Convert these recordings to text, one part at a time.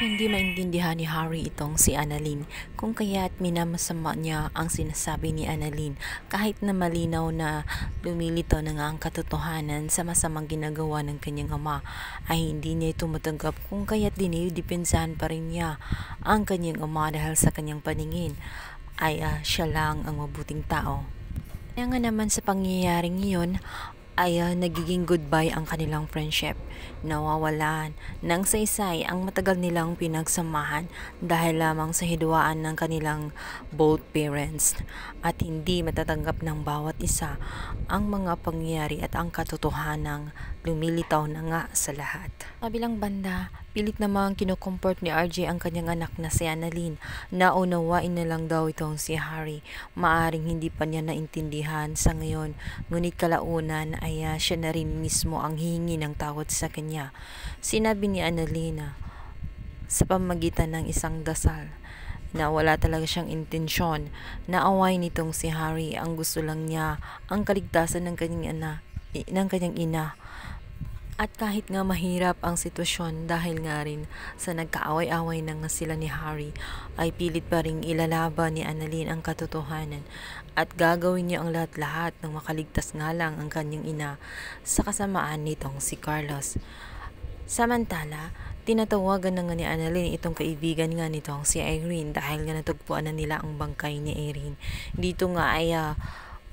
Hindi maintindihan ni Harry itong si Annalyn kung kaya't minamasama niya ang sinasabi ni Annalyn kahit na malinaw na lumilitaw na nga ang katotohanan sa masamang ginagawa ng kanyang ama ay hindi niya ito matanggap kung kaya't dinidepensahan pa rin niya ang kanyang ama dahil sa kanyang paningin ay siya lang ang mabuting tao. Kaya nga naman sa pangyayaring iyon ay nagiging goodbye ang kanilang friendship. Nawawalan ng saysay ang matagal nilang pinagsamahan dahil lamang sa hidwaan ng kanilang both parents at hindi matatanggap ng bawat isa ang mga pangyayari at ang katotohanang lumilitaw na nga sa lahat. Kabilang banda, pilit namang kinukomport ni RJ ang kanyang anak na si Annalyn. Naunawain na lang daw itong si Harry. Maaring hindi pa niya naintindihan sa ngayon, ngunit kalaunan ay siya na rin mismo ang hihingi ng tawad sa kanya. Sinabi ni Annalyn sa pamamagitan ng isang dasal na wala talaga siyang intensyon na awayin nitong si Harry. Ang gusto lang niya ang kaligtasan ng kanyang ina. At kahit nga mahirap ang sitwasyon dahil nga rin sa nagkaaway-away na nga sila ni Harry, ay pilit pa rin ilalaban ni Annalyn ang katotohanan at gagawin niya ang lahat-lahat ng makaligtas nga lang ang kanyang ina sa kasamaan nitong si Carlos. Samantala, tinatawagan na nga ni Annalyn itong kaibigan nga nitong si Irene dahil nga natugpuan na nila ang bangkay ni Irene. Dito nga ay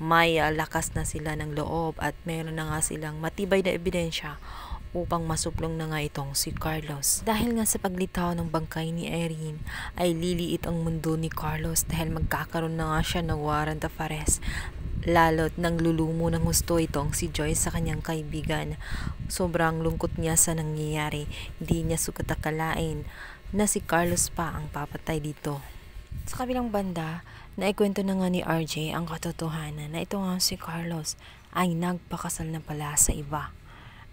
may lakas na sila ng loob at meron na nga silang matibay na ebidensya upang masuplong na nga itong si Carlos. Dahil nga sa paglitaw ng bangkay ni Irene ay liliit ang mundo ni Carlos dahil magkakaroon na nga siya ng warrant of arrest. Lalo't nang lulumo ng gusto itong si Joyce sa kanyang kaibigan. Sobrang lungkot niya sa nangyayari. Hindi niya sukat akalain na si Carlos pa ang papatay dito. Sa kabilang banda, naikwento na nga ni RJ ang katotohanan na ito nga si Carlos ay nagpakasal na pala sa iba.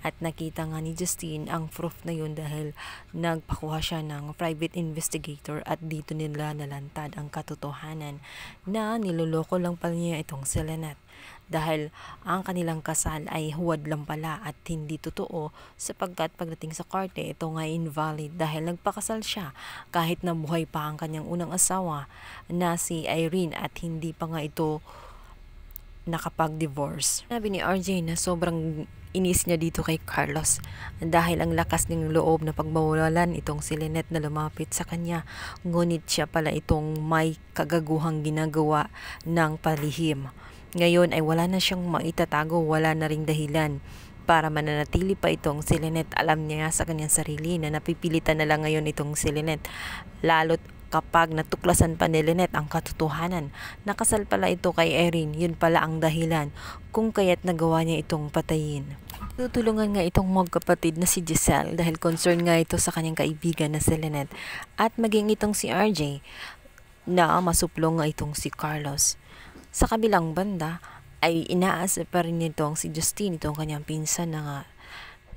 At nakita nga ni Justine ang proof na yun dahil nagpakuha siya ng private investigator at dito nila nalantad ang katotohanan na niloloko lang pala niya itong si Lynette. Dahil ang kanilang kasal ay huwad lang pala at hindi totoo sapagkat pagdating sa korte ito nga invalid dahil nagpakasal siya kahit na buhay pa ang kanyang unang asawa na si Irene at hindi pa nga ito nakapag-divorce. Sabi ni RJ na sobrang inis niya dito kay Carlos dahil ang lakas ng loob na pagmawalan itong si Lynette na lumapit sa kanya, ngunit siya pala itong may kagaguhang ginagawa ng palihim. Ngayon ay wala na siyang maitatago, wala na ring dahilan para mananatili pa itong si Lynette. Alam niya sa kanyang sarili na napipilitan na lang ngayon itong si Lynette, lalo't kapag natuklasan pa ni Lynette ang katotohanan. Nakasal pala ito kay Erin, yun pala ang dahilan kung kaya't nagawa niya itong patayin. Tutulungan nga itong magkapatid na si Giselle dahil concern nga ito sa kanyang kaibigan na si Lynette at maging itong si RJ na masuplong nga itong si Carlos. Sa kabilang banda ay inaasa pa rin nitong si Justine, itong kanyang pinsan na nga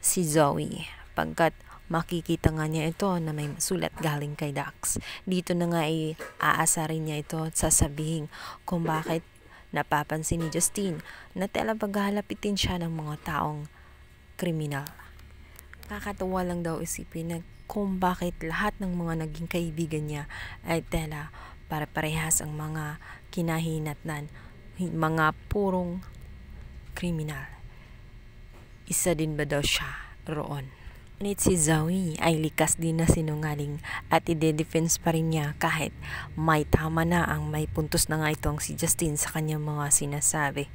si Zoe, pagkat makikita nga niya ito na may sulat galing kay Dax. Dito na nga ay aasarin niya ito at sasabihin kung bakit napapansin ni Justine na tela paghahalapitin siya ng mga taong kriminal. Kakatuwa lang daw isipin na kung bakit lahat ng mga naging kaibigan niya ay tela para parehas ang mga kinahinatnan, mga purong kriminal. Isa din ba daw siya roon? Ngunit si Zoe ay likas din na sinungaling at ide-defense pa rin niya kahit may tama na ang may puntos na nga itong si Justine sa kanyang mga sinasabi.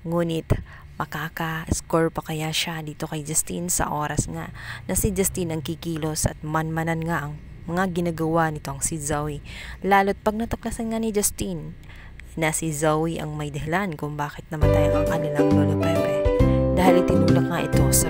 Ngunit makaka-score pa kaya siya dito kay Justine sa oras nga na si Justine ang kikilos at manmanan nga ang mga ginagawa nitong si Zoe. Lalo't pag natuklasan nga ni Justine na si Zoe ang may dahilan kung bakit namatay ang kanilang lolo Pepe dahil itinulak nga ito sa